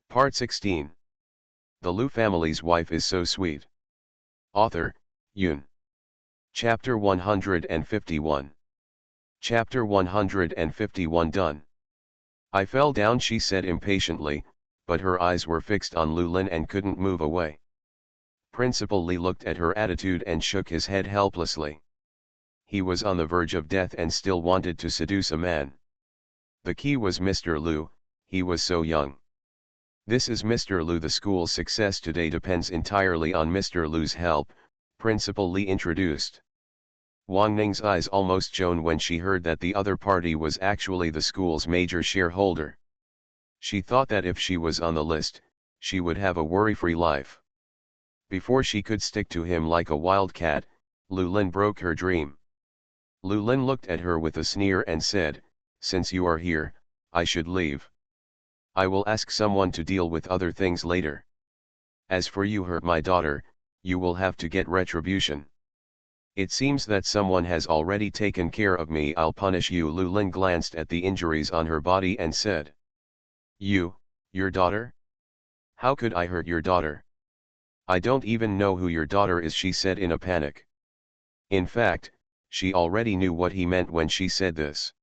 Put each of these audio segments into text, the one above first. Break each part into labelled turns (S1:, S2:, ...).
S1: Part 16. The Liu family's wife is so sweet. Author, Yoon. Chapter 151. Chapter 151 done. I fell down, she said impatiently, but her eyes were fixed on Lulin and couldn't move away. Principal Lee looked at her attitude and shook his head helplessly. He was on the verge of death and still wanted to seduce a man. The key was Mr. Liu, he was so young. This is Mr. Liu. The school's success today depends entirely on Mr. Liu's help, Principal Lee introduced. Wang Ning's eyes almost shone when she heard that the other party was actually the school's major shareholder. She thought that if she was on the list, she would have a worry-free life. Before she could stick to him like a wildcat, Lulin broke her dream. Lulin looked at her with a sneer and said, "Since you are here, I should leave. I will ask someone to deal with other things later. As for you hurt my daughter, you will have to get retribution. It seems that someone has already taken care of me. I'll punish you." Lulin glanced at the injuries on her body and said, Your daughter? How could I hurt your daughter? I don't even know who your daughter is," she said in a panic. In fact, she already knew what he meant when she said this.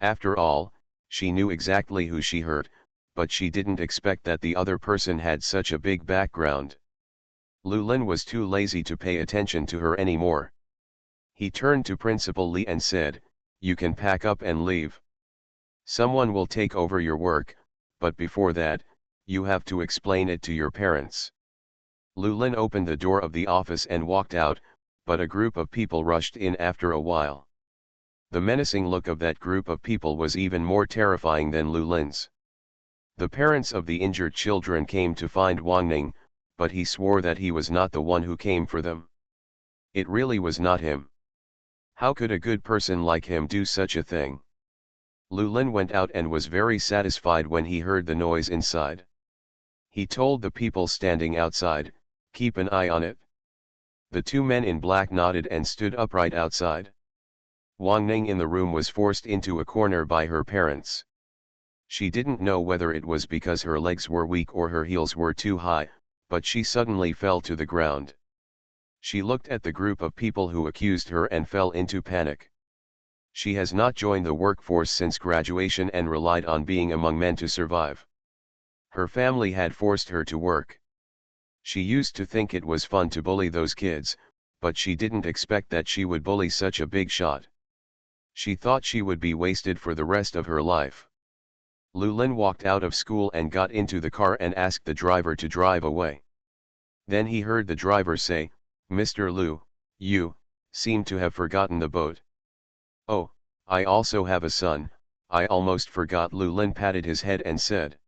S1: After all, she knew exactly who she hurt, but she didn't expect that the other person had such a big background. Lulin was too lazy to pay attention to her anymore. He turned to Principal Lee and said, "You can pack up and leave. Someone will take over your work, but before that, you have to explain it to your parents." Lulin opened the door of the office and walked out, but a group of people rushed in after a while. The menacing look of that group of people was even more terrifying than Lulin's. The parents of the injured children came to find Wang Ning, but he swore that he was not the one who came for them. It really was not him. How could a good person like him do such a thing? Lulin went out and was very satisfied when he heard the noise inside. He told the people standing outside, "Keep an eye on it." The two men in black nodded and stood upright outside. Wang Ning in the room was forced into a corner by her parents. She didn't know whether it was because her legs were weak or her heels were too high, but she suddenly fell to the ground. She looked at the group of people who accused her and fell into panic. She has not joined the workforce since graduation and relied on being among men to survive. Her family had forced her to work. She used to think it was fun to bully those kids, but she didn't expect that she would bully such a big shot. She thought she would be wasted for the rest of her life. Lulin walked out of school and got into the car and asked the driver to drive away. Then he heard the driver say, "Mr. Liu, you seem to have forgotten the boat." "Oh, I also have a son, I almost forgot." Lulin patted his head and said.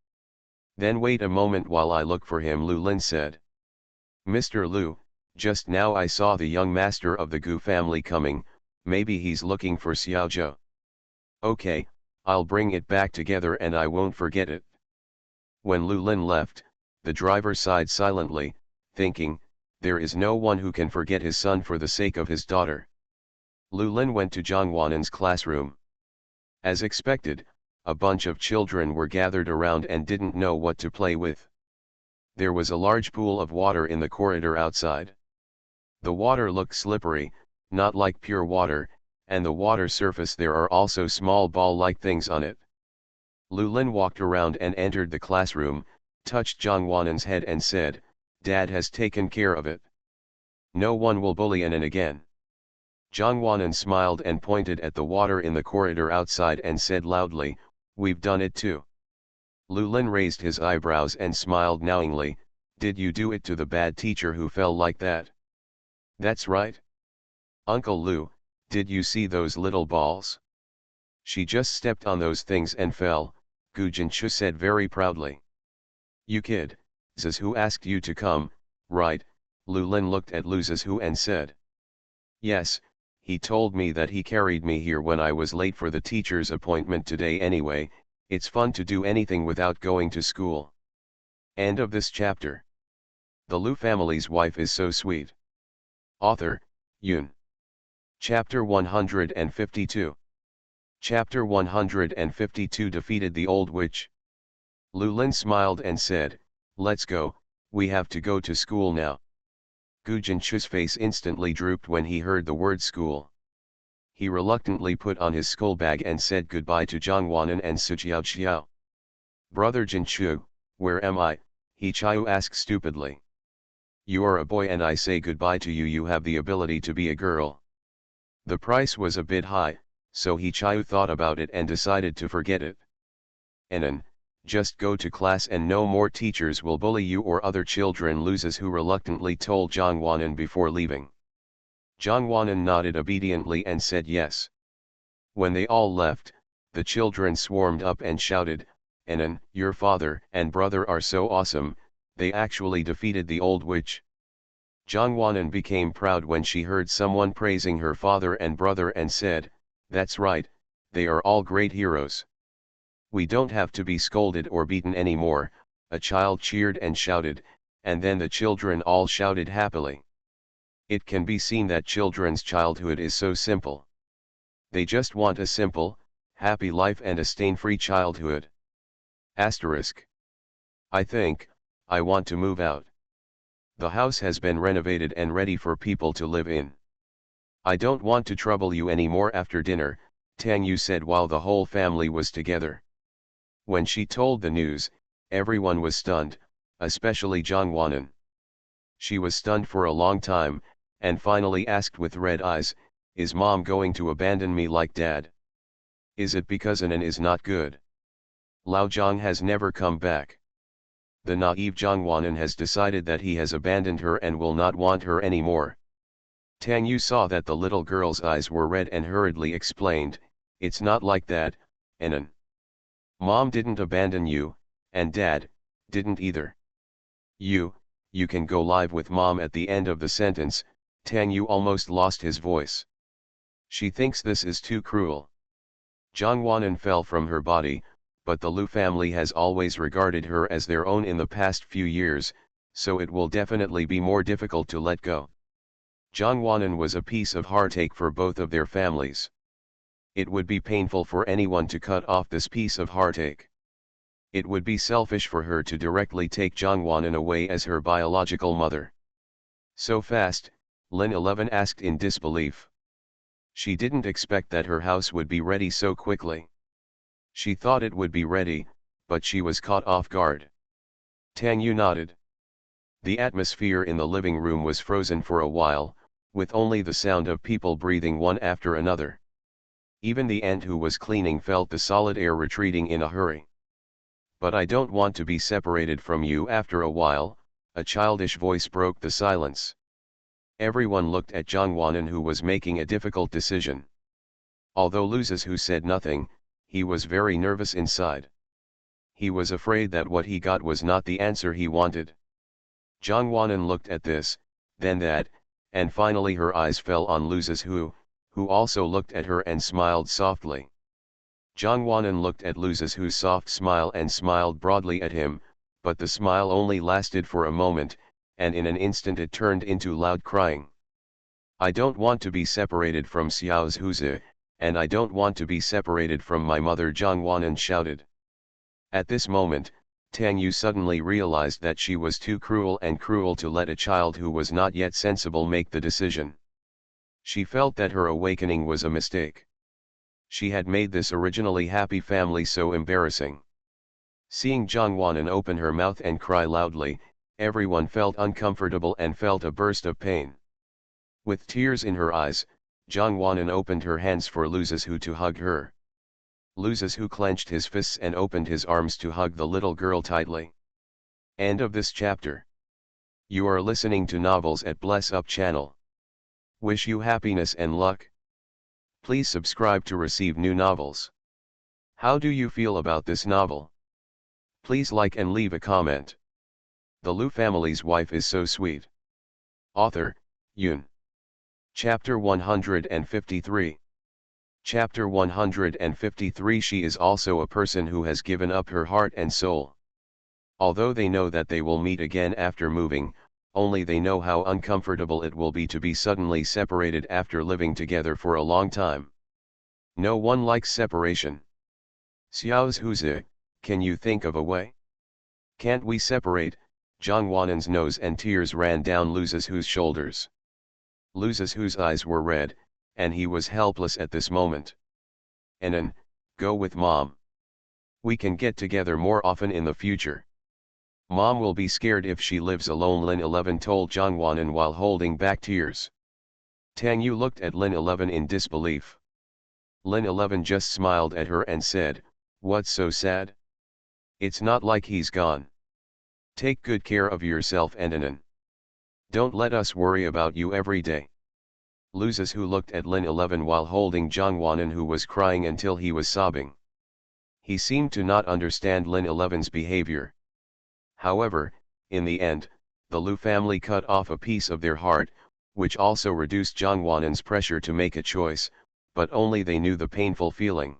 S1: "Then wait a moment while I look for him," Lulin said. "Mr. Liu, just now I saw the young master of the Gu family coming, maybe he's looking for Xiaozhou." "Okay, I'll bring it back together and I won't forget it." When Lulin left, the driver sighed silently, thinking, there is no one who can forget his son for the sake of his daughter. Lulin went to Zhangwanen's classroom. As expected, a bunch of children were gathered around and didn't know what to play with. There was a large pool of water in the corridor outside. The water looked slippery, not like pure water, and the water surface there are also small ball-like things on it. Lulin walked around and entered the classroom, touched Zhangwanen's head and said, "Dad has taken care of it. No one will bully Anan again." Zhangwanen smiled and pointed at the water in the corridor outside and said loudly, "We've done it too." Lulin raised his eyebrows and smiled knowingly, "Did you do it to the bad teacher who fell like that?" "That's right. Uncle Liu, did you see those little balls? She just stepped on those things and fell," Gu Jinchu said very proudly. "You kid, Zizhu asked you to come, right?" Lulin looked at Lu Zizhu and said. "Yes, he told me that he carried me here when I was late for the teacher's appointment today. Anyway, it's fun to do anything without going to school." End of this chapter. The Liu family's wife is so sweet. Author, Yoon. Chapter 152. Chapter 152 defeated the old witch. Lulin smiled and said, "Let's go, we have to go to school now." Gu Jinchu's face instantly drooped when he heard the word school. He reluctantly put on his school bag and said goodbye to Zhang Wanan and Su Xiao. "Brother Jinchu, where am I?" He Chiu asked stupidly. "You are a boy and I say goodbye to you. You have the ability to be a girl." The price was a bit high, so He Chiu thought about it and decided to forget it. "Enan, just go to class and no more teachers will bully you or other children," Luzes who reluctantly told Zhang Wanan before leaving. Zhang Wanan nodded obediently and said yes. When they all left, the children swarmed up and shouted, "Enan, your father and brother are so awesome, they actually defeated the old witch." Zhang Wanan became proud when she heard someone praising her father and brother and said, "That's right, they are all great heroes. We don't have to be scolded or beaten anymore." A child cheered and shouted, and then the children all shouted happily. It can be seen that children's childhood is so simple. They just want a simple, happy life and a stain-free childhood. Asterisk. I think, I want to move out. The house has been renovated and ready for people to live in. I don't want to trouble you anymore after dinner, Tang Yu said while the whole family was together. When she told the news, everyone was stunned, especially Zhang Wanan. She was stunned for a long time, and finally asked with red eyes, "Is mom going to abandon me like dad? Is it because Anan is not good? Lao Zhang has never come back. The naive Zhang Wanan has decided that he has abandoned her and will not want her anymore." Tang Yu saw that the little girl's eyes were red and hurriedly explained, "It's not like that, Anan. Mom didn't abandon you, and Dad didn't either. You can go live with Mom." At the end of the sentence, Tang Yu almost lost his voice. She thinks this is too cruel. Zhang Wanan fell from her body, but the Lu family has always regarded her as their own in the past few years, so it will definitely be more difficult to let go. Zhang Wanan was a piece of heartache for both of their families. It would be painful for anyone to cut off this piece of heartache. It would be selfish for her to directly take Zhang Wanan away as her biological mother. "So fast?" Lin 11 asked in disbelief. She didn't expect that her house would be ready so quickly. She thought it would be ready, but she was caught off guard. Tang Yu nodded. The atmosphere in the living room was frozen for a while, with only the sound of people breathing one after another. Even the ant who was cleaning felt the solid air retreating in a hurry. "But I don't want to be separated from you after a while," a childish voice broke the silence. Everyone looked at Zhang Wanan who was making a difficult decision. Although Luzes who said nothing, he was very nervous inside. He was afraid that what he got was not the answer he wanted. Zhang Wanan looked at this, then that, and finally her eyes fell on Luzes who also looked at her and smiled softly. Zhang Wanan looked at Luzes whose soft smile and smiled broadly at him, but the smile only lasted for a moment, and in an instant it turned into loud crying. "I don't want to be separated from Xiao Zhuzi, and I don't want to be separated from my mother," Zhang Wanan shouted. At this moment, Tang Yu suddenly realized that she was too cruel to let a child who was not yet sensible make the decision. She felt that her awakening was a mistake. She had made this originally happy family so embarrassing. Seeing Zhang Wanan open her mouth and cry loudly, everyone felt uncomfortable and felt a burst of pain. With tears in her eyes, Zhang Wanan opened her hands for Luzes who to hug her. Luzes who clenched his fists and opened his arms to hug the little girl tightly. End of this chapter. You are listening to Novels at Bless Up channel. Wish you happiness and luck. Please subscribe to receive new novels. How do you feel about this novel? Please like and leave a comment. The Lu family's wife is so sweet. Author, Yun. Chapter 153. Chapter 153. She is also a person who has given up her heart and soul. Although they know that they will meet again after moving, only they know how uncomfortable it will be to be suddenly separated after living together for a long time. No one likes separation. Xiao Zhuzi, can you think of a way? Can't we separate? Zhang Wanan's nose and tears ran down Lu Zizhu's shoulders. Lu Zizhu's eyes were red, and he was helpless at this moment. Anan, go with mom. We can get together more often in the future. Mom will be scared if she lives alone, Lin 11 told Zhang Wanan while holding back tears. Tang Yu looked at Lin 11 in disbelief. Lin 11 just smiled at her and said, "What's so sad? It's not like he's gone. Take good care of yourself, Anan. Don't let us worry about you every day." Lu Zizhu looked at Lin 11 while holding Zhang Wanan, who was crying until he was sobbing. He seemed to not understand Lin 11's behavior. However, in the end, the Lu family cut off a piece of their heart, which also reduced Zhang Wanan's pressure to make a choice, but only they knew the painful feeling.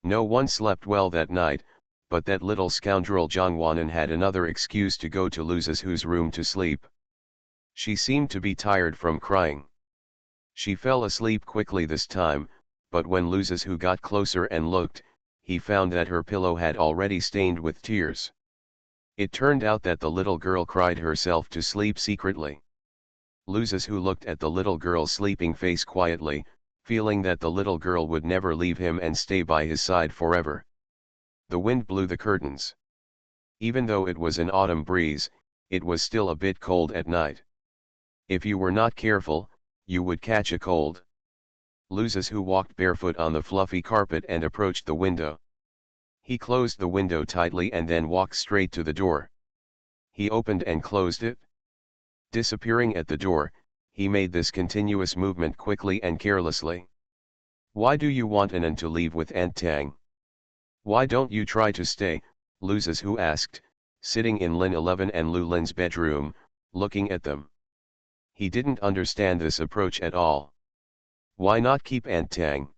S1: No one slept well that night, but that little scoundrel Zhang Wanan had another excuse to go to Lu Zizhu's room to sleep. She seemed to be tired from crying. She fell asleep quickly this time, but when Lu Zizhu got closer and looked, he found that her pillow had already stained with tears. It turned out that the little girl cried herself to sleep secretly. Lu Zizhu looked at the little girl's sleeping face quietly, feeling that the little girl would never leave him and stay by his side forever. The wind blew the curtains. Even though it was an autumn breeze, it was still a bit cold at night. If you were not careful, you would catch a cold. Lu Zizhu walked barefoot on the fluffy carpet and approached the window. He closed the window tightly and then walked straight to the door. He opened and closed it. Disappearing at the door, he made this continuous movement quickly and carelessly. "Why do you want Anan to leave with Aunt Tang? Why don't you try to stay?" Lu Zizhu asked, sitting in Lin 11 and Lu Lin's bedroom, looking at them. He didn't understand this approach at all. Why not keep Aunt Tang?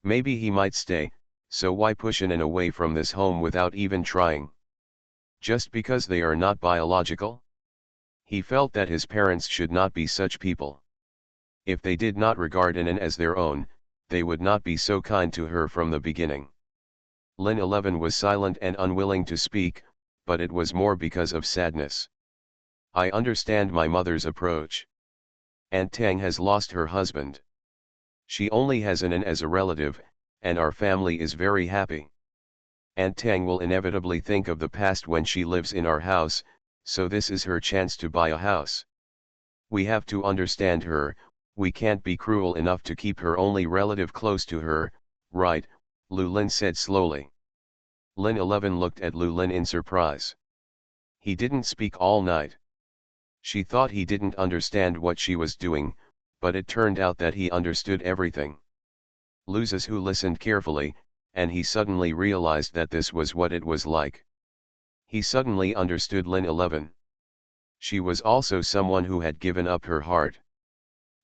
S1: Maybe he might stay, so why push Anan away from this home without even trying? Just because they are not biological? He felt that his parents should not be such people. If they did not regard Anan as their own, they would not be so kind to her from the beginning. Lin 11 was silent and unwilling to speak, but it was more because of sadness. "I understand my mother's approach. Aunt Tang has lost her husband. She only has Anan as a relative, and our family is very happy. Aunt Tang will inevitably think of the past when she lives in our house, so this is her chance to buy a house. We have to understand her, we can't be cruel enough to keep her only relative close to her, right?" Lu Lin said slowly. Lin 11 looked at Lu Lin in surprise. He didn't speak all night. She thought he didn't understand what she was doing, but it turned out that he understood everything. Lu Zizhu listened carefully, and he suddenly realized that this was what it was like. He suddenly understood Lin 11. She was also someone who had given up her heart.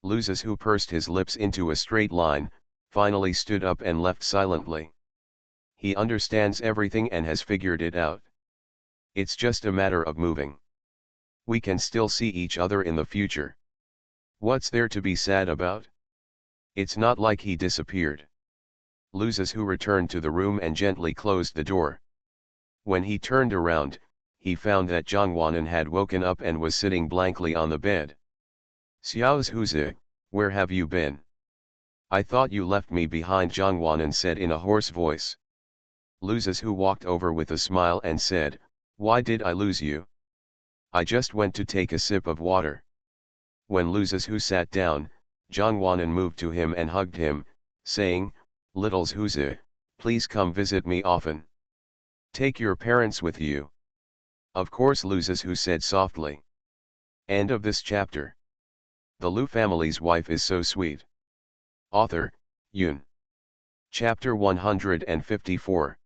S1: Lu Zizhu pursed his lips into a straight line, finally stood up and left silently. He understands everything and has figured it out. It's just a matter of moving. We can still see each other in the future. What's there to be sad about? It's not like he disappeared. Lu Zizhu returned to the room and gently closed the door. When he turned around, he found that Zhang Wanan had woken up and was sitting blankly on the bed. "Xiao Zhuzi, where have you been? I thought you left me behind," Zhang Wanan said in a hoarse voice. Lu Zizhu walked over with a smile and said, "Why did I lose you? I just went to take a sip of water." When Lu Zizhu sat down, Zhang Wanan moved to him and hugged him, saying, "Little Zhuzi, please come visit me often. Take your parents with you." "Of course," Lu Zizhu said softly. End of this chapter. The Lu family's wife is so sweet. Author, Yun. Chapter 154.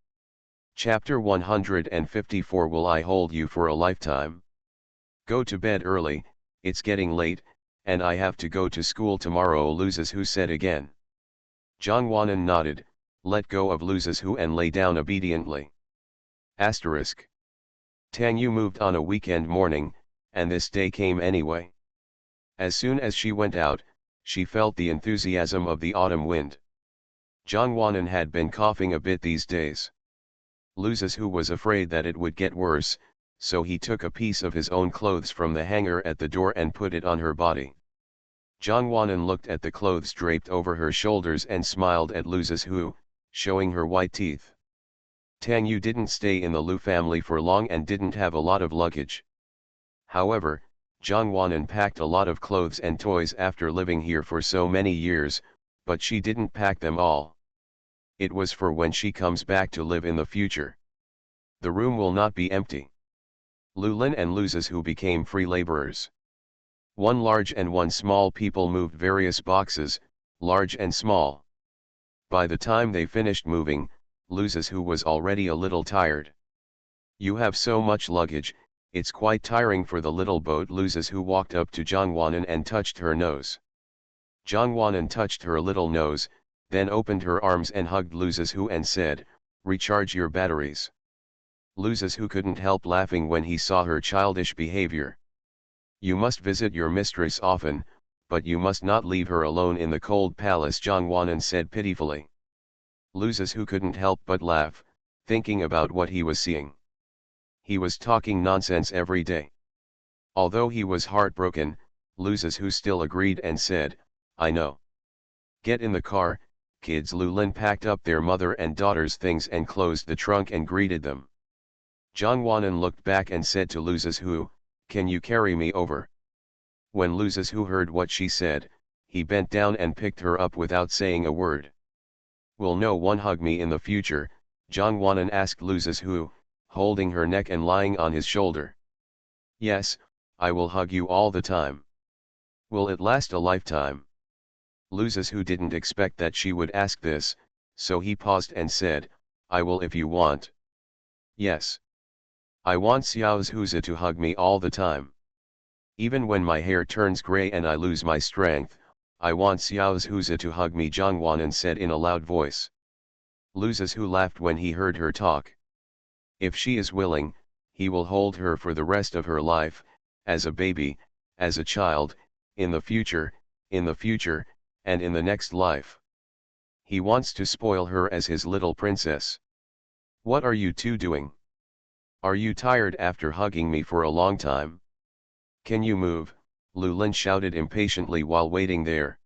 S1: Chapter 154. Will I hold you for a lifetime? Go to bed early, it's getting late, and I have to go to school tomorrow, Lu Zizhu said again. Zhang Wanan nodded, let go of Lu Zizhu and lay down obediently. Asterisk. Tang Yu moved on a weekend morning, and this day came anyway. As soon as she went out, she felt the enthusiasm of the autumn wind. Zhang Wanan had been coughing a bit these days. Luzes who was afraid that it would get worse, so he took a piece of his own clothes from the hanger at the door and put it on her body. Jongwanan looked at the clothes draped over her shoulders and smiled at Luzes who, showing her white teeth. Tang Yu didn't stay in the Lu family for long and didn't have a lot of luggage. However, Jongwanan packed a lot of clothes and toys after living here for so many years, but she didn't pack them all. It was for when she comes back to live in the future. The room will not be empty. Lulin and Luzes who became free laborers. One large and one small people moved various boxes, large and small. By the time they finished moving, Luzes who was already a little tired. You have so much luggage, it's quite tiring for the little boat. Luzes who walked up to Jongwanan and touched her nose. Jongwanan touched her little nose, then opened her arms and hugged Luzes who and said, "Recharge your batteries." Luzes who couldn't help laughing when he saw her childish behavior. "You must visit your mistress often, but you must not leave her alone in the cold palace," Jongwanan said pitifully. Luzes who couldn't help but laugh, thinking about what he was seeing. He was talking nonsense every day. Although he was heartbroken, Luzes who still agreed and said, "I know. Get in the car, kids." Lulin packed up their mother and daughter's things and closed the trunk and greeted them. Jongwanan looked back and said to Luzes who, "Can you carry me over?" When Luzes who heard what she said, he bent down and picked her up without saying a word. "Will no one hug me in the future?" Jongwanan asked Luzes who, holding her neck and lying on his shoulder. "Yes, I will hug you all the time." "Will it last a lifetime?" Luzes who didn't expect that she would ask this, so he paused and said, "I will if you want." "Yes. I want Xiao's Huza to hug me all the time. Even when my hair turns gray and I lose my strength, I want Xiao's Huza to hug me," Jongwanan said in a loud voice. Luzes who laughed when he heard her talk. If she is willing, he will hold her for the rest of her life, as a baby, as a child, in the future, and in the next life. He wants to spoil her as his little princess. "What are you two doing? Are you tired after hugging me for a long time? Can you move?" Lulin shouted impatiently while waiting there.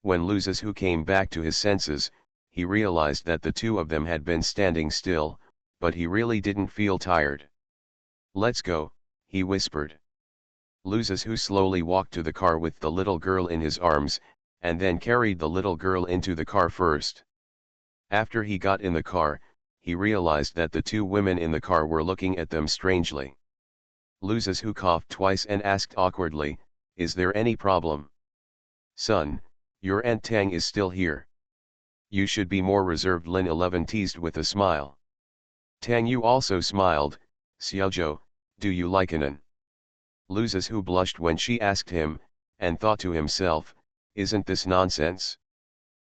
S1: When Luzes who came back to his senses, he realized that the two of them had been standing still, but he really didn't feel tired. "Let's go," he whispered. Luzes who slowly walked to the car with the little girl in his arms, and then carried the little girl into the car first. After he got in the car, he realized that the two women in the car were looking at them strangely. Luzes who coughed twice and asked awkwardly, "Is there any problem?" "Son, your Aunt Tang is still here. You should be more reserved," Lin 11 teased with a smile. Tang Yu also smiled. "Xiaozhou, do you like Anan?" Luzes who blushed when she asked him, and thought to himself, "Isn't this nonsense?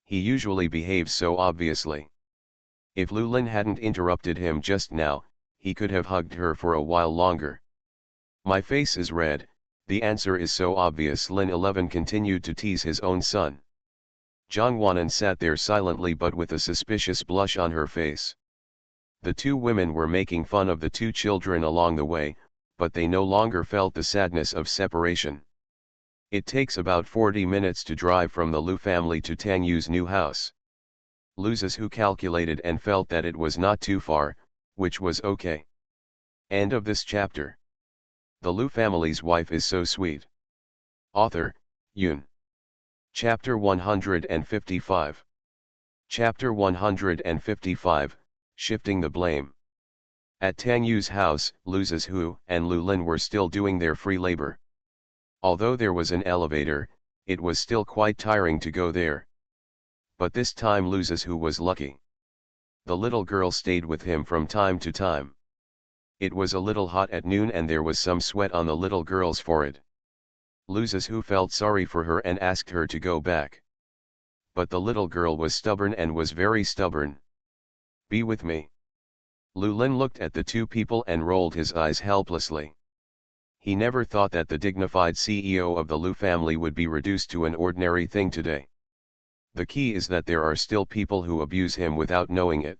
S1: He usually behaves so obviously." If Lulin hadn't interrupted him just now, he could have hugged her for a while longer. "My face is red, the answer is so obvious," Lin 11 continued to tease his own son. Jongwanan sat there silently but with a suspicious blush on her face. The two women were making fun of the two children along the way, but they no longer felt the sadness of separation. It takes about 40 minutes to drive from the Lu family to Tang Yu's new house. Luzes who calculated and felt that it was not too far, which was okay. End of this chapter. The Lu family's wife is so sweet. Author, Yun. Chapter 155. Chapter 155, Shifting the Blame. At Tang Yu's house, Luzes Hu and Lulin were still doing their free labor. Although there was an elevator, it was still quite tiring to go there. But this time Luzes Hu was lucky. The little girl stayed with him from time to time. It was a little hot at noon and there was some sweat on the little girl's forehead. Luzes Hu felt sorry for her and asked her to go back. But the little girl was stubborn and was very stubborn. "Be with me." Lulin looked at the two people and rolled his eyes helplessly. He never thought that the dignified CEO of the Lu family would be reduced to an ordinary thing today. The key is that there are still people who abuse him without knowing it.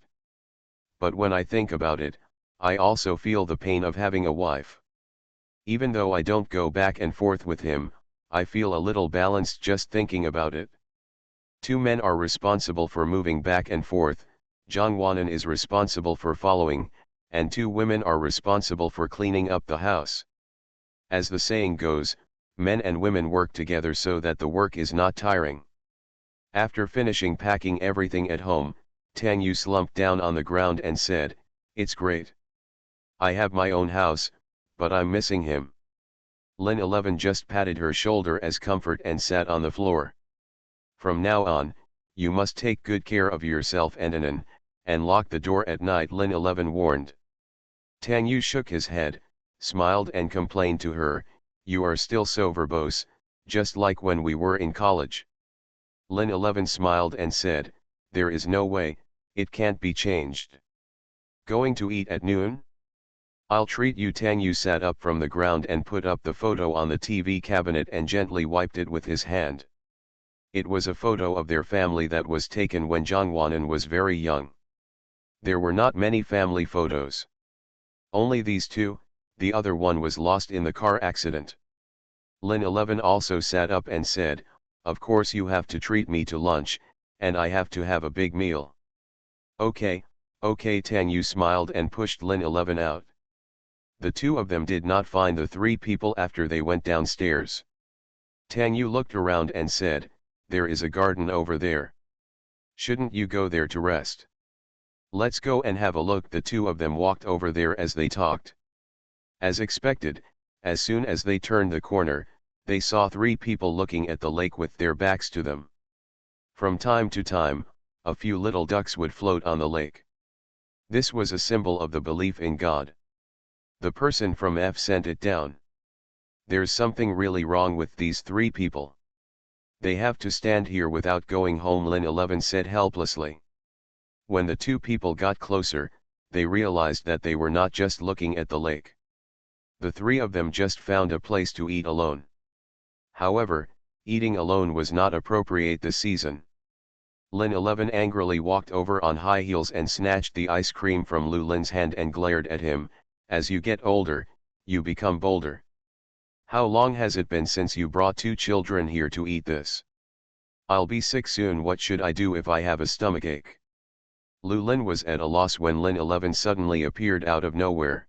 S1: but when I think about it, I also feel the pain of having a wife. Even though I don't go back and forth with him, I feel a little balanced just thinking about it. 2 men are responsible for moving back and forth, Jongwanan is responsible for following, and 2 women are responsible for cleaning up the house. As the saying goes, men and women work together so that the work is not tiring. After finishing packing everything at home, Tang Yu slumped down on the ground and said, "It's great. I have my own house, but I'm missing him." Lin 11 just patted her shoulder as comfort and sat on the floor. "From now on, you must take good care of yourself and lock the door at night," Lin 11 warned. Tang Yu shook his head, smiled and complained to her, "You are still so verbose, just like when we were in college." Lin 11 smiled and said, "There is no way, it can't be changed. Going to eat at noon? I'll treat you." Tang Yu sat up from the ground and put up the photo on the TV cabinet and gently wiped it with his hand. It was a photo of their family that was taken when Jongwanan was very young. There were not many family photos. Only these 2, the other one was lost in the car accident. Lin 11 also sat up and said, "Of course you have to treat me to lunch, and I have to have a big meal." "Okay, okay." Tang Yu smiled and pushed Lin 11 out. The 2 of them did not find the 3 people after they went downstairs. Tang Yu looked around and said, "There is a garden over there. Shouldn't you go there to rest? Let's go and have a look." The 2 of them walked over there as they talked. As expected, as soon as they turned the corner, they saw 3 people looking at the lake with their backs to them. From time to time, a few little ducks would float on the lake. This was a symbol of the belief in God. The person from F sent it down. "There's something really wrong with these 3 people. They have to stand here without going home," Lin 11 said helplessly. When the 2 people got closer, they realized that they were not just looking at the lake. The 3 of them just found a place to eat alone. However, eating alone was not appropriate this season. Lin 11 angrily walked over on high heels and snatched the ice cream from Lu Lin's hand and glared at him, "As you get older, you become bolder. How long has it been since you brought 2 children here to eat this? I'll be sick soon. What should I do if I have a stomachache?" Lu Lin was at a loss when Lin 11 suddenly appeared out of nowhere.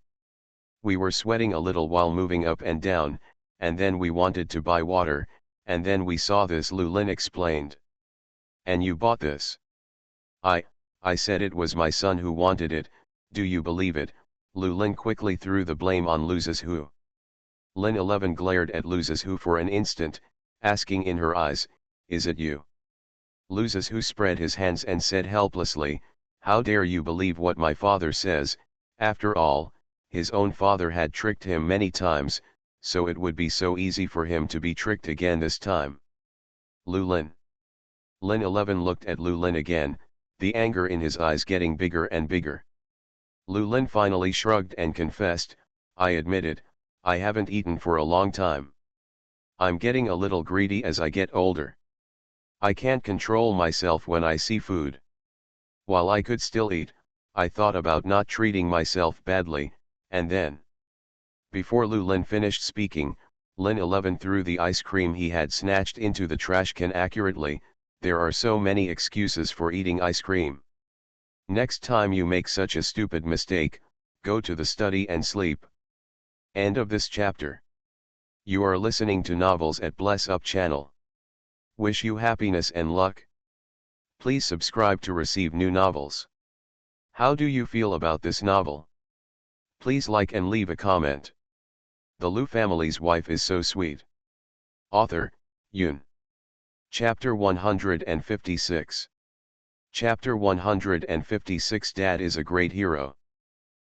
S1: "We were sweating a little while moving up and down, and then we wanted to buy water, and then we saw this," Lu Lin explained. "And you bought this?" I said it was my son who wanted it. Do you believe it?" Lu Lin quickly threw the blame on Lu Zizhu. Lin 11 glared at Lu Zizhu for an instant, asking in her eyes, "Is it you?" Lu Zizhu spread his hands and said helplessly, "How dare you believe what my father says? After all, his own father had tricked him many times, so it would be so easy for him to be tricked again this time." Lu Lin. Lin 11 looked at Lu Lin again, the anger in his eyes getting bigger and bigger. Lu Lin finally shrugged and confessed, "I admit it, I haven't eaten for a long time. I'm getting a little greedy as I get older. I can't control myself when I see food. While I could still eat, I thought about not treating myself badly, and then..." Before Lu Lin finished speaking, Lin 11 threw the ice cream he had snatched into the trash can accurately. "There are so many excuses for eating ice cream. Next time you make such a stupid mistake, go to the study and sleep." End of this chapter. You are listening to Novels at Bless Up channel. Wish you happiness and luck. Please subscribe to receive new novels. How do you feel about this novel? Please like and leave a comment. The Lu family's wife is so sweet. Author, Yun. Chapter 156. Chapter 156. Dad is a great hero.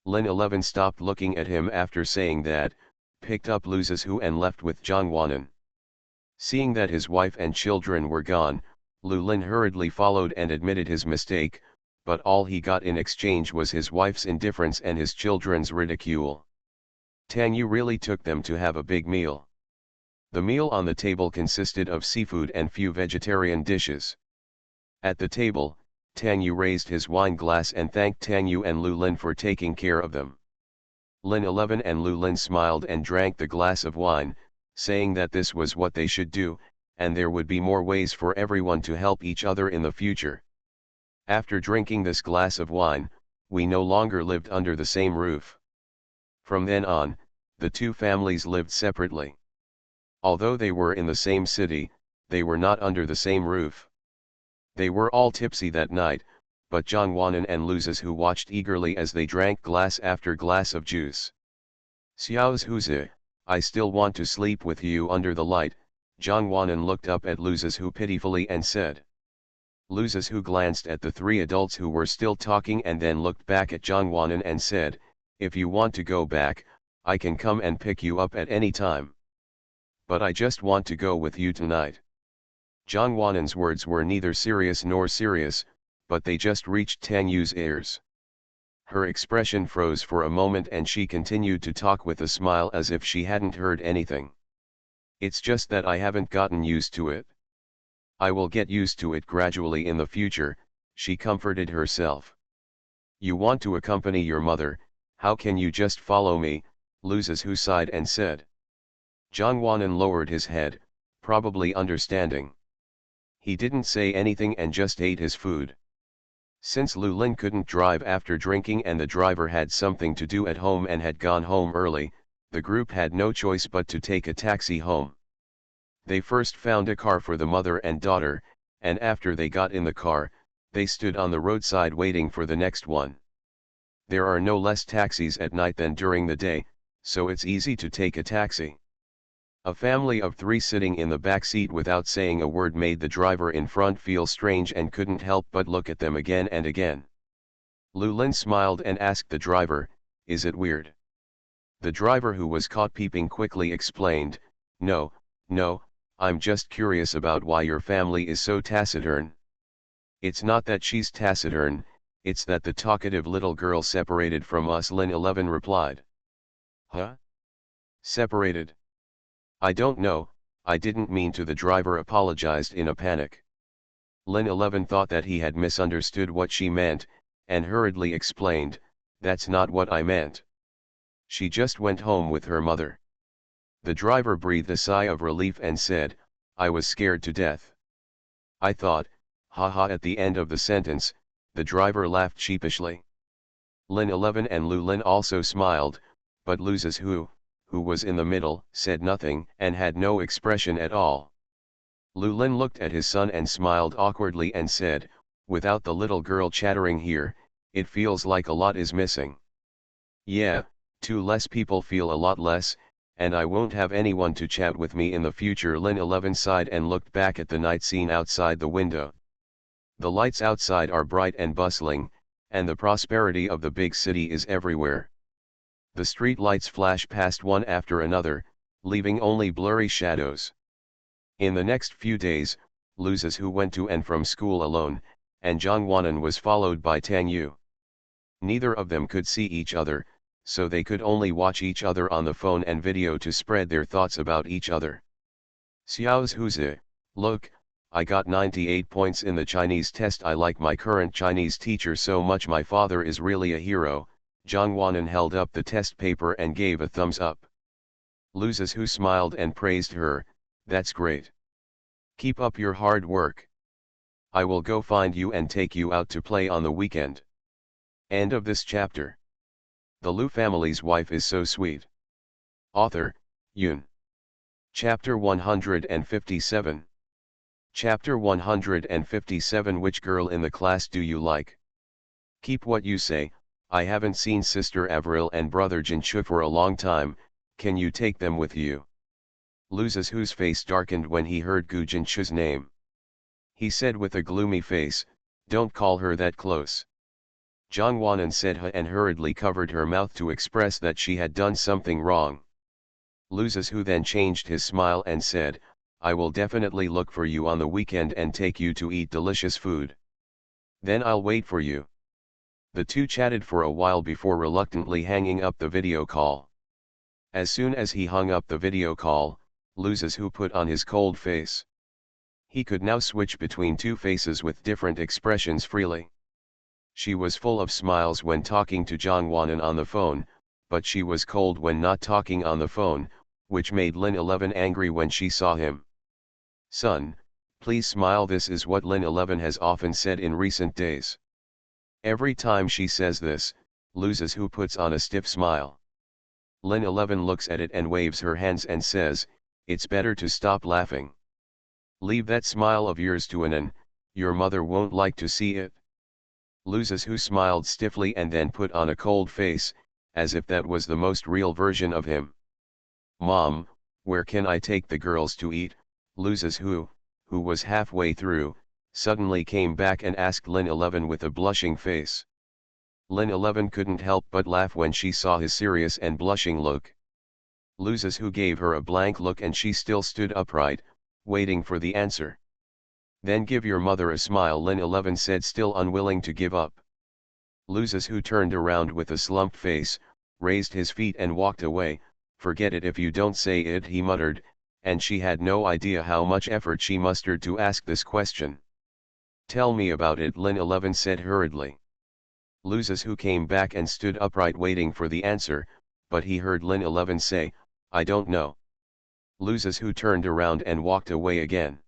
S1: Lin 11 stopped looking at him after saying that, picked up Lu Zizhu and left with Jongwanan. Seeing that his wife and children were gone, Lu Lin hurriedly followed and admitted his mistake, but all he got in exchange was his wife's indifference and his children's ridicule. Tang Yu really took them to have a big meal. The meal on the table consisted of seafood and few vegetarian dishes. At the table, Tang Yu raised his wine glass and thanked Tang Yu and Lu Lin for taking care of them. Lin 11 and Lu Lin smiled and drank the glass of wine, saying that this was what they should do, and there would be more ways for everyone to help each other in the future. After drinking this glass of wine, we no longer lived under the same roof. From then on, the two families lived separately. Although they were in the same city, they were not under the same roof. They were all tipsy that night, but Zhang Wanan and Lu Zizhu watched eagerly as they drank glass after glass of juice. Xiao Zhuzi, I still want to sleep with you under the light. Zhang Wanan looked up at Lu Zizhu pitifully and said. Lu Zizhu glanced at the three adults who were still talking and then looked back at Zhang Wanan and said, if you want to go back, I can come and pick you up at any time. But I just want to go with you tonight. Zhang Wanan's words were neither serious nor serious, but they just reached Tang Yu's ears. Her expression froze for a moment and she continued to talk with a smile as if she hadn't heard anything. It's just that I haven't gotten used to it. I will get used to it gradually in the future, she comforted herself. You want to accompany your mother, how can you just follow me? Lu Zizhu sighed and said. Zhang Wanan lowered his head, probably understanding. He didn't say anything and just ate his food. Since Lu Lin couldn't drive after drinking and the driver had something to do at home and had gone home early, the group had no choice but to take a taxi home. They first found a car for the mother and daughter, and after they got in the car, they stood on the roadside waiting for the next one. There are no less taxis at night than during the day, so it's easy to take a taxi. A family of three sitting in the back seat without saying a word made the driver in front feel strange and couldn't help but look at them again and again. Lu Lin smiled and asked the driver, is it weird? The driver, who was caught peeping, quickly explained, no, I'm just curious about why your family is so taciturn. It's not that she's taciturn, it's that the talkative little girl separated from us, Lin 11 replied. Huh? Separated? I don't know, I didn't mean to. The driver apologized in a panic. Lin 11 thought that he had misunderstood what she meant, and hurriedly explained, that's not what I meant. She just went home with her mother. The driver breathed a sigh of relief and said, I was scared to death. I thought, haha. At the end of the sentence, the driver laughed sheepishly. Lin 11 and Lu Lin also smiled, but Lu Zizhu, who was in the middle, said nothing and had no expression at all. Lu Lin looked at his son and smiled awkwardly and said, without the little girl chattering here, it feels like a lot is missing. Yeah, two less people feel a lot less, and I won't have anyone to chat with me in the future. Lin 11 sighed and looked back at the night scene outside the window. The lights outside are bright and bustling, and the prosperity of the big city is everywhere. The street lights flash past one after another, leaving only blurry shadows. In the next few days, Lu Zizhu went to and from school alone, and Zhang Wanan was followed by Tang Yu. Neither of them could see each other, so they could only watch each other on the phone and video to spread their thoughts about each other. Xiao Zhuzi, look, I got 98 points in the Chinese test. I like my current Chinese teacher so much. My father is really a hero. Zhang Wanan held up the test paper and gave a thumbs up. Lu Zizhu smiled and praised her, that's great. Keep up your hard work. I will go find you and take you out to play on the weekend. End of this chapter. The Lu family's wife is so sweet. Author, Yun. Chapter 157. Chapter 157. Which girl in the class do you like? Keep what you say. I haven't seen Sister Avril and Brother Jinshu for a long time, can you take them with you? Lu Zizhu's face darkened when he heard Gu Jinshu's name. He said with a gloomy face, don't call her that close. Zhang Wanan said huh and hurriedly covered her mouth to express that she had done something wrong. Lu Zizhu then changed his smile and said, I will definitely look for you on the weekend and take you to eat delicious food. Then I'll wait for you. The two chatted for a while before reluctantly hanging up the video call. As soon as he hung up the video call, Lu Zizhu put on his cold face. He could now switch between two faces with different expressions freely. She was full of smiles when talking to Jongwanan on the phone, but she was cold when not talking on the phone, which made Lin 11 angry when she saw him. "Son, please smile." This is what Lin 11 has often said in recent days. Every time she says this, Loses Who puts on a stiff smile. Lin 11 looks at it and waves her hands and says, "It's better to stop laughing. Leave that smile of yours to Anan, your mother won't like to see it." Loses Who smiled stiffly and then put on a cold face, as if that was the most real version of him. "Mom, where can I take the girls to eat?" Loses Who was halfway through, suddenly came back and asked Lin 11 with a blushing face. Lin 11 couldn't help but laugh when she saw his serious and blushing look. Loses Who gave her a blank look and she still stood upright, waiting for the answer. "Then give your mother a smile," Lin 11 said, still unwilling to give up. Loses Who turned around with a slumped face, raised his feet and walked away. "Forget it if you don't say it," he muttered, and she had no idea how much effort she mustered to ask this question. "Tell me about it," Lin 11 said hurriedly. Loses Who came back and stood upright waiting for the answer, but he heard Lin 11 say, "I don't know." Loses Who turned around and walked away again.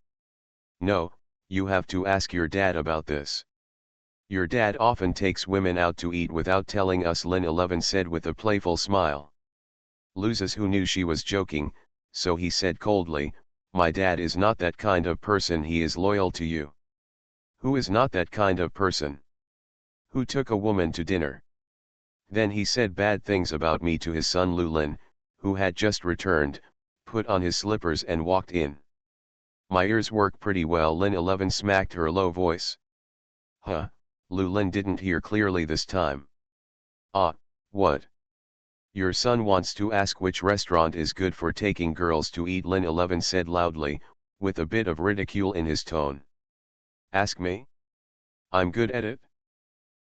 S1: "No, you have to ask your dad about this. Your dad often takes women out to eat without telling us," Lin 11 said with a playful smile. Loses Who knew she was joking, so he said coldly, "My dad is not that kind of person. He is loyal to you." "Who is not that kind of person?" "Who took a woman to dinner. Then he said bad things about me to his son Lulin, who had just returned, put on his slippers and walked in." "My ears work pretty well," Lin 11 smacked her low voice. "Huh?" Lulin didn't hear clearly this time. "Ah, what?" "Your son wants to ask which restaurant is good for taking girls to eat," Lin 11 said loudly, with a bit of ridicule in his tone. "Ask me? I'm good at it.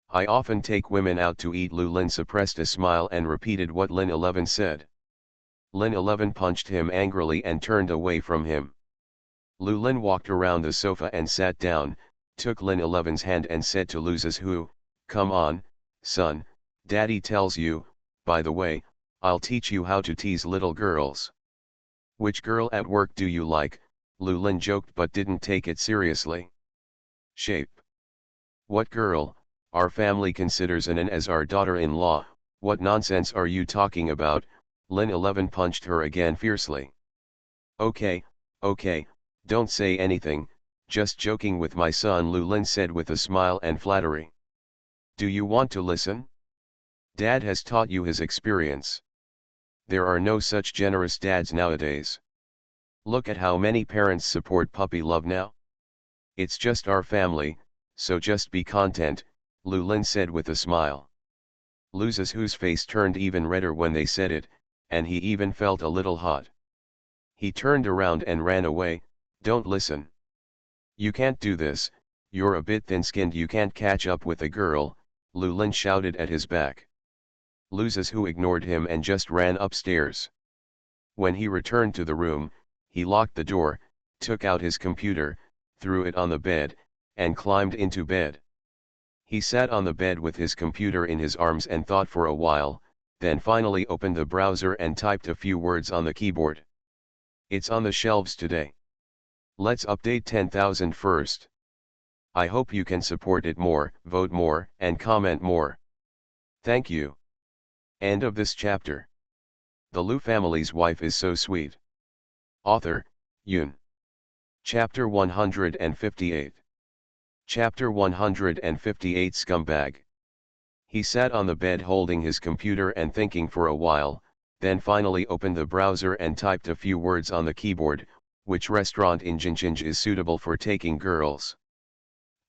S1: I often take women out to eat." Lulin suppressed a smile and repeated what Lin 11 said. Lin 11 punched him angrily and turned away from him. Lulin walked around the sofa and sat down, took Lin 11's hand and said to Loses Who, "Come on, son, Daddy tells you. By the way, I'll teach you how to tease little girls." "Which girl at work do you like?" Lulin joked but didn't take it seriously. "Shape." "What girl? Our family considers Anan as our daughter-in-law." "What nonsense are you talking about?" Lin 11 punched her again fiercely. Okay, don't say anything, just joking with my son," Lulin said with a smile and flattery. "Do you want to listen? Dad has taught you his experience. There are no such generous dads nowadays. Look at how many parents support puppy love now. It's just our family, so just be content," Lulin said with a smile. Loses Who's face turned even redder when they said it, and he even felt a little hot. He turned around and ran away. "Don't listen. You can't do this, you're a bit thin-skinned, you can't catch up with a girl," Lulin shouted at his back. Loses Who ignored him and just ran upstairs. When he returned to the room, he locked the door, took out his computer, threw it on the bed, and climbed into bed. He sat on the bed with his computer in his arms and thought for a while, then finally opened the browser and typed a few words on the keyboard. "It's on the shelves today. Let's update 10,000 first. I hope you can support it more, vote more, and comment more. Thank you." End of this chapter. The Lu family's wife is so sweet. Author, Yoon. Chapter 158. Chapter 158 Scumbag. He sat on the bed holding his computer and thinking for a while, then finally opened the browser and typed a few words on the keyboard. "Which restaurant in Jinjinj is suitable for taking girls?"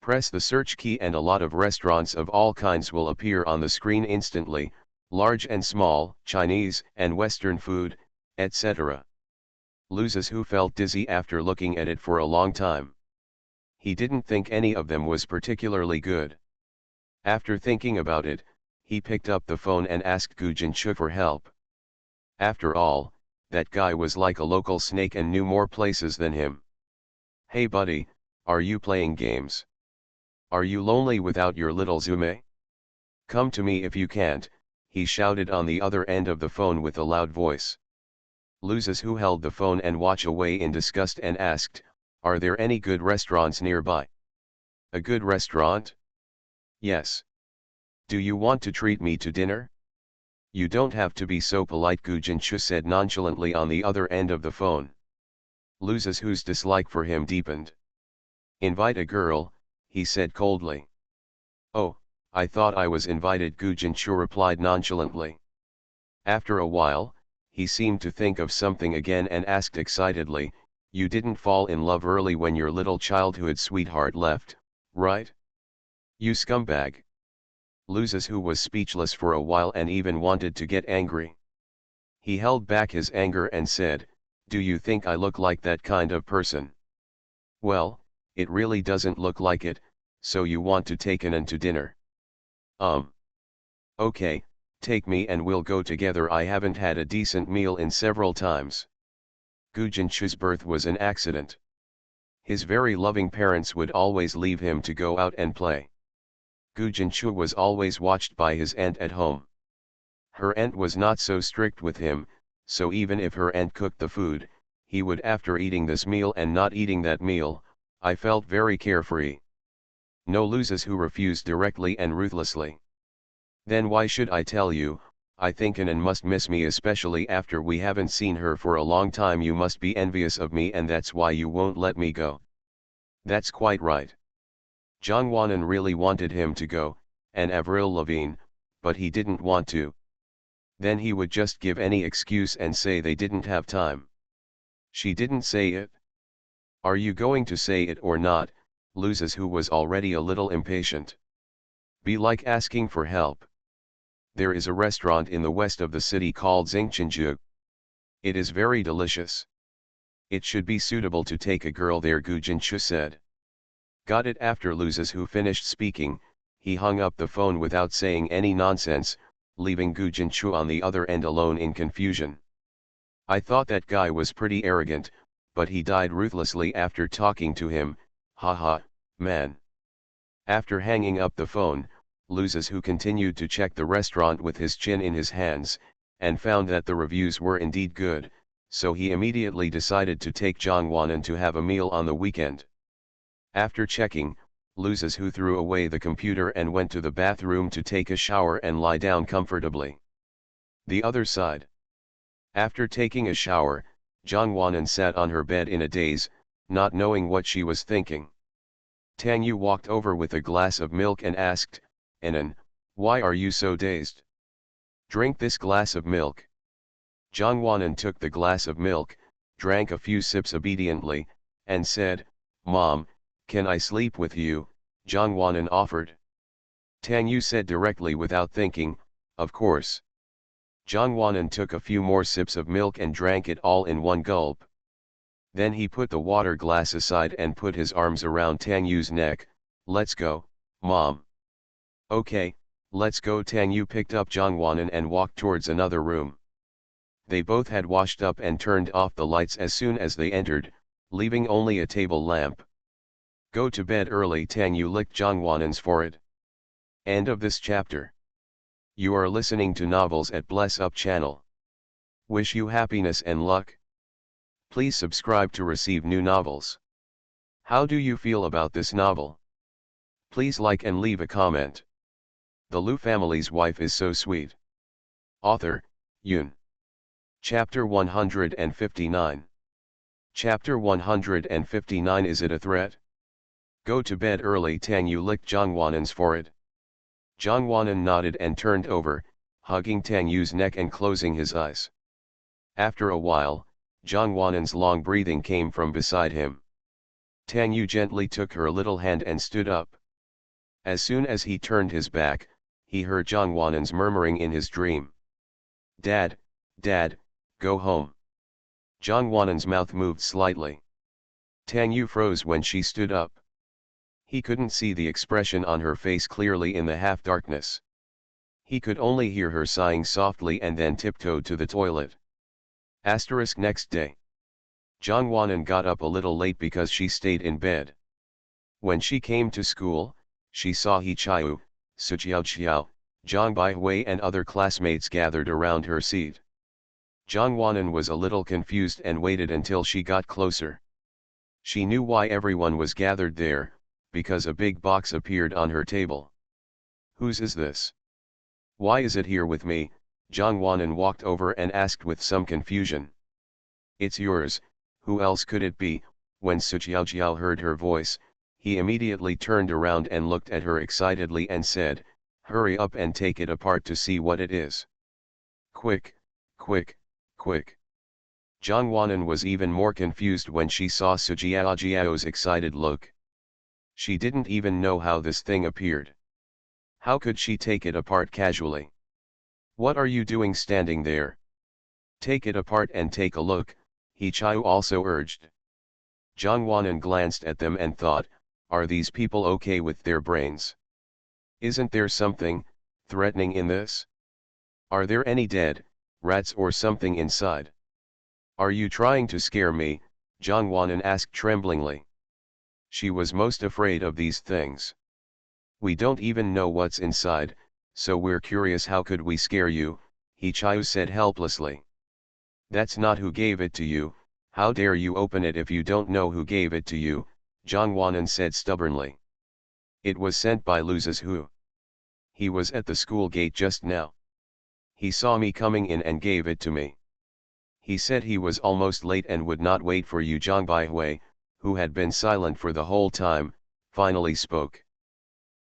S1: Press the search key and a lot of restaurants of all kinds will appear on the screen instantly, large and small, Chinese and Western food, etc. Loses Who felt dizzy after looking at it for a long time. He didn't think any of them was particularly good. After thinking about it, he picked up the phone and asked Gu Jinchu for help. After all, that guy was like a local snake and knew more places than him. Hey buddy, are you playing games? Are you lonely without your little Zume? Come to me if you can't, he shouted on the other end of the phone with a loud voice. Luzes, who held the phone and watched away in disgust, and asked, "Are there any good restaurants nearby?" "A good restaurant? Yes. Do you want to treat me to dinner?" "You don't have to be so polite," Gujinchu said nonchalantly on the other end of the phone. Luzes, whose dislike for him deepened. "Invite a girl," he said coldly. "Oh, I thought I was invited," Gujinchu replied nonchalantly. After a while, he seemed to think of something again and asked excitedly, "You didn't fall in love early when your little childhood sweetheart left, right? You scumbag." Luzes, who was speechless for a while and even wanted to get angry. He held back his anger and said, "Do you think I look like that kind of person?" "Well, it really doesn't look like it, so you want to take Anan to dinner?" Okay, take me and we'll go together. I haven't had a decent meal in several times." Gujinchu's birth was an accident. His very loving parents would always leave him to go out and play. Gujinchu was always watched by his aunt at home. Her aunt was not so strict with him, so even if her aunt cooked the food, he would, after eating this meal and not eating that meal, I felt very carefree. No loses, who refused directly and ruthlessly. "Then why should I tell you? I think Anan must miss me, especially after we haven't seen her for a long time. You must be envious of me and that's why you won't let me go." That's quite right. Jongwanan really wanted him to go, and Avril Lavigne, but he didn't want to. Then he would just give any excuse and say they didn't have time. "She didn't say it." "Are you going to say it or not?" Luzes, who was already a little impatient. "Be like asking for help. There is a restaurant in the west of the city called Xingqianju. It is very delicious. It should be suitable to take a girl there," Gujinchu said. Got it. After Luzes, who finished speaking, he hung up the phone without saying any nonsense, leaving Gujinchu on the other end alone in confusion. "I thought that guy was pretty arrogant, but he died ruthlessly after talking to him, haha, man." After hanging up the phone, Luzes, who continued to check the restaurant with his chin in his hands, and found that the reviews were indeed good, so he immediately decided to take Jongwanan to have a meal on the weekend. After checking, Luzes, who threw away the computer and went to the bathroom to take a shower and lie down comfortably. The other side. After taking a shower, Jongwanan sat on her bed in a daze, not knowing what she was thinking. Tang Yu walked over with a glass of milk and asked, "Anan, why are you so dazed? Drink this glass of milk." Jongwanan took the glass of milk, drank a few sips obediently, and said, "Mom, can I sleep with you?" Jongwanan offered. Tang Yu said directly without thinking, "Of course." Jongwanan took a few more sips of milk and drank it all in one gulp. Then he put the water glass aside and put his arms around Tang Yu's neck. "Let's go, Mom." "Okay, let's go." Tang Yu picked up Jongwanan and walked towards another room. They both had washed up and turned off the lights as soon as they entered, leaving only a table lamp. "Go to bed early." Tang Yu licked Jongwanan's forehead. End of this chapter. You are listening to Novels at Bless Up channel. Wish you happiness and luck. Please subscribe to receive new novels. How do you feel about this novel? Please like and leave a comment. The Lu family's wife is so sweet. Author, Yoon. Chapter 159. Chapter 159. Is it a threat? Go to bed early. Tang Yu licked Jongwanan's forehead. Jongwanan nodded and turned over, hugging Tang Yu's neck and closing his eyes. After a while, Jongwanan's long breathing came from beside him. Tang Yu gently took her little hand and stood up. As soon as he turned his back, he heard Jongwanan's murmuring in his dream. "Dad, Dad, go home." Jongwanan's mouth moved slightly. Tang Yu froze when she stood up. He couldn't see the expression on her face clearly in the half-darkness. He could only hear her sighing softly and then tiptoed to the toilet. Next day. Zhang Wanan got up a little late because she stayed in bed. When she came to school, she saw He Chiu, Su Xiao, Zhang Baihui and other classmates gathered around her seat. Zhang Wanan was a little confused and waited until she got closer. She knew why everyone was gathered there, because a big box appeared on her table. Whose is this? Why is it here with me? Zhang Wanan walked over and asked with some confusion. It's yours, who else could it be? When Su Xiao heard her voice, he immediately turned around and looked at her excitedly and said, hurry up and take it apart to see what it is. Quick, quick, quick. Zhang Wanan was even more confused when she saw Su Xiao's excited look. She didn't even know how this thing appeared. How could she take it apart casually? What are you doing standing there? Take it apart and take a look, He Chiu also urged. Zhang Wanan glanced at them and thought, are these people okay with their brains? Isn't there something threatening in this? Are there any dead rats or something inside? Are you trying to scare me? Zhang Wanan asked tremblingly. She was most afraid of these things. We don't even know what's inside, so we're curious. How could we scare you? He Chiu said helplessly. That's not who gave it to you. How dare you open it if you don't know who gave it to you? Zhang Wanan said stubbornly. It was sent by Lu Zizhu. He was at the school gate just now. He saw me coming in and gave it to me. He said he was almost late and would not wait for you. Zhang Baihui, who had been silent for the whole time, finally spoke.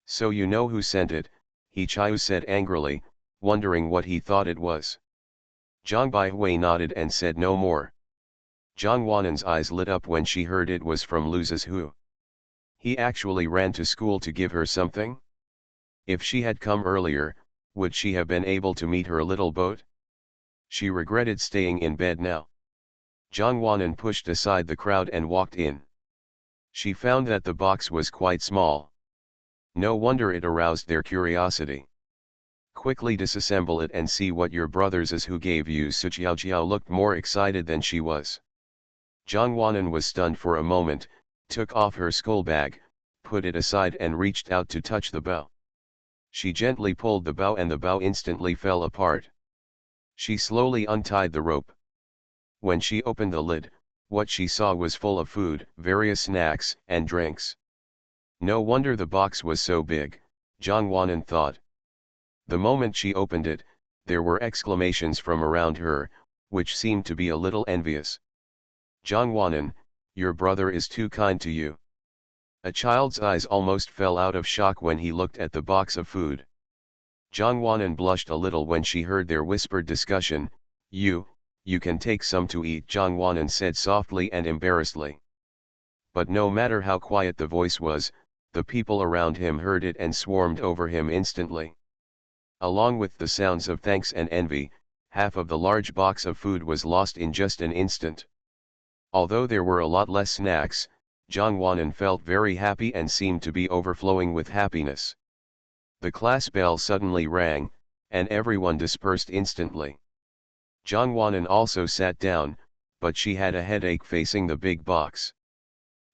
S1: So you know who sent it, He Chiu said angrily, wondering what he thought it was. Zhang Baihui nodded and said no more. Zhang Wanan's eyes lit up when she heard it was from Lu Zizhu. He actually ran to school to give her something? If she had come earlier, would she have been able to meet her little boat? She regretted staying in bed now. Zhang Wanan pushed aside the crowd and walked in. She found that the box was quite small. No wonder it aroused their curiosity. Quickly disassemble it and see what your brothers is who gave you. Su Xiao looked more excited than she was. Zhang Wanan was stunned for a moment, took off her school bag, put it aside and reached out to touch the bow. She gently pulled the bow and the bow instantly fell apart. She slowly untied the rope. When she opened the lid, what she saw was full of food, various snacks and drinks. No wonder the box was so big, Zhang Wanan thought. The moment she opened it, there were exclamations from around her, which seemed to be a little envious. Zhang Wanan, your brother is too kind to you. A child's eyes almost fell out of shock when he looked at the box of food. Zhang Wanan blushed a little when she heard their whispered discussion. You can take some to eat, Zhang Wanan said softly and embarrassedly. But no matter how quiet the voice was, the people around him heard it and swarmed over him instantly. Along with the sounds of thanks and envy, half of the large box of food was lost in just an instant. Although there were a lot less snacks, Zhang Wanan felt very happy and seemed to be overflowing with happiness. The class bell suddenly rang, and everyone dispersed instantly. Zhang Wanan also sat down, but she had a headache facing the big box.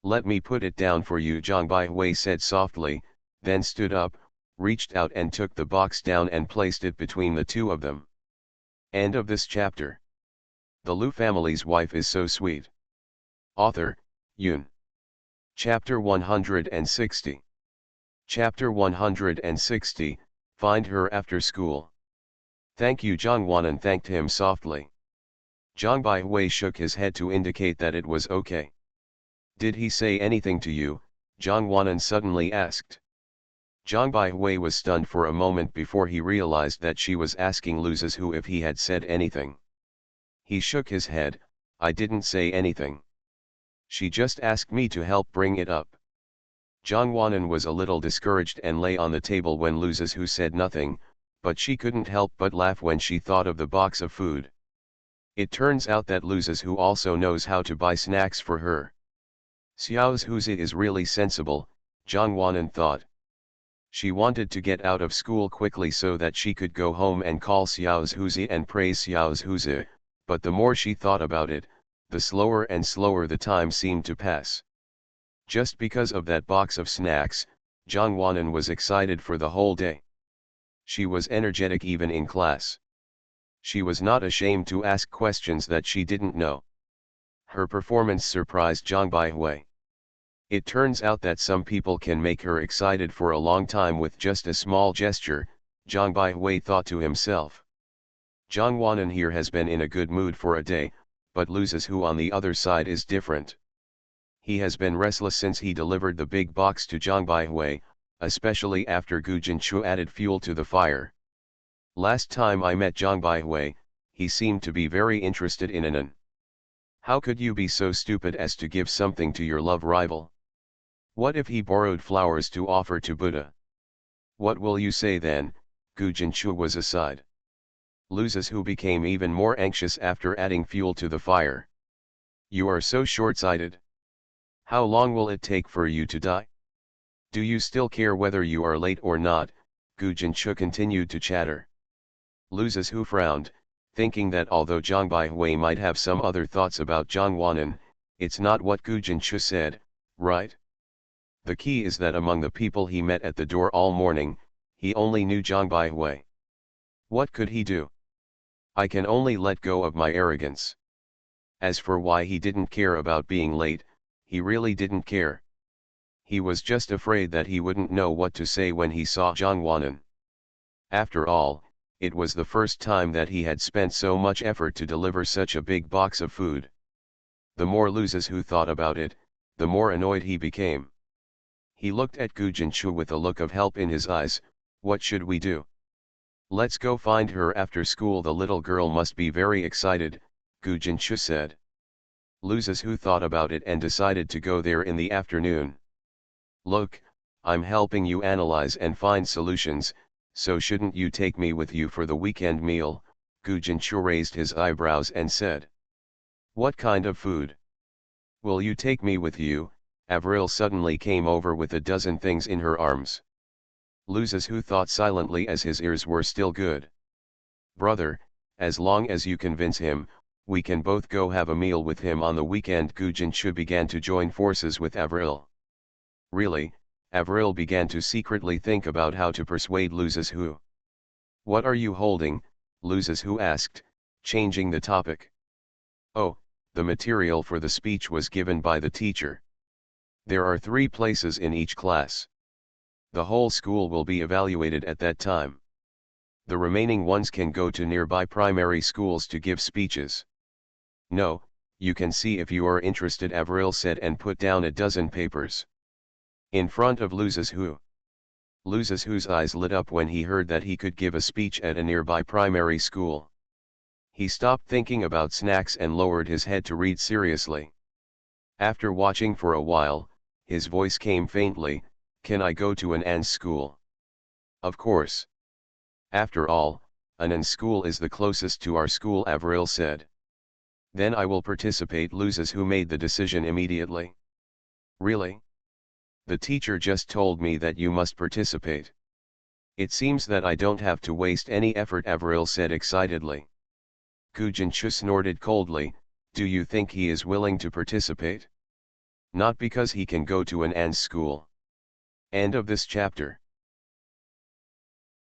S1: Let me put it down for you, Zhang Baihui said softly, then stood up, reached out and took the box down and placed it between the two of them. End of this chapter. The Lu family's wife is so sweet. Author, Yun. Chapter 160. Chapter 160, Find her after school. Thank you, Zhang Wanan thanked him softly. Zhang Baihui shook his head to indicate that it was okay. Did he say anything to you? Zhang Wanan suddenly asked. Zhang Baihui was stunned for a moment before he realized that she was asking Lu Zizhu if he had said anything. He shook his head. I didn't say anything. She just asked me to help bring it up. Zhang Wanan was a little discouraged and lay on the table when Lu Zizhu said nothing, but she couldn't help but laugh when she thought of the box of food. It turns out that Lu Zizhu also knows how to buy snacks for her. Xiao Zhuzi is really sensible, Zhang Wanan thought. She wanted to get out of school quickly so that she could go home and call Xiao Zhuzi and praise Xiao Zhuzi, but the more she thought about it, The slower and slower the time seemed to pass. Just because of that box of snacks, Zhang Wanan was excited for the whole day. She was energetic even in class. She was not ashamed to ask questions that she didn't know. Her performance surprised Zhang Baihui. It turns out that some people can make her excited for a long time with just a small gesture, Zhang Baihui thought to himself. Zhang Wanan here has been in a good mood for a day, but Lu Zizhu on the other side is different. He has been restless since he delivered the big box to Zhang Baihui, especially after Gu Jinchu added fuel to the fire. Last time I met Zhang Baihui, he seemed to be very interested in Anan. How could you be so stupid as to give something to your love rival? What if he borrowed flowers to offer to Buddha? What will you say then? Gu Jinchu was aside. Lu Zizhu became even more anxious after adding fuel to the fire. You are so short-sighted. How long will it take for you to die? Do you still care whether you are late or not? Gu Jinchu continued to chatter. Lu Zizhu frowned, thinking that although Zhang Baihui might have some other thoughts about Zhang Wanan, it's not what Gu Jinchu said, right? The key is that among the people he met at the door all morning, he only knew Zhang Baihui. What could he do? I can only let go of my arrogance. As for why he didn't care about being late, he really didn't care. He was just afraid that he wouldn't know what to say when he saw Zhang Wanan. After all, it was the first time that he had spent so much effort to deliver such a big box of food. The more Lu Zizhu thought about it, the more annoyed he became. He looked at Gu Jinchu with a look of help in his eyes. What should we do? Let's go find her after school. The little girl must be very excited, Gu Jinchu said. Lu Zizhu thought about it and decided to go there in the afternoon. Look, I'm helping you analyze and find solutions, so shouldn't you take me with you for the weekend meal? Gu Jinchu raised his eyebrows and said. What kind of food? Will you take me with you? Avril suddenly came over with a dozen things in her arms. Lu Zizhu thought silently as his ears were still good. Brother, as long as you convince him, we can both go have a meal with him on the weekend. Gu Jinchu began to join forces with Avril. Really, Avril began to secretly think about how to persuade Lu Zizhu. What are you holding? Lu Zizhu asked, changing the topic. Oh, the material for the speech was given by the teacher. There are 3 places in each class. The whole school will be evaluated at that time. The remaining ones can go to nearby primary schools to give speeches. No, you can see if you are interested, Avril said and put down a dozen papers in front of Lu Zizhu. Lu Zizhu's eyes lit up when he heard that he could give a speech at a nearby primary school. He stopped thinking about snacks and lowered his head to read seriously. After watching for a while, his voice came faintly, can I go to an An's school? Of course. After all, Anand school is the closest to our school, Avril said. Then I will participate. Lu Zizhu made the decision immediately. Really? The teacher just told me that you must participate. It seems that I don't have to waste any effort, Avril said excitedly. Gu Jinchu snorted coldly, do you think he is willing to participate? Not because he can go to an An's school. End of this chapter.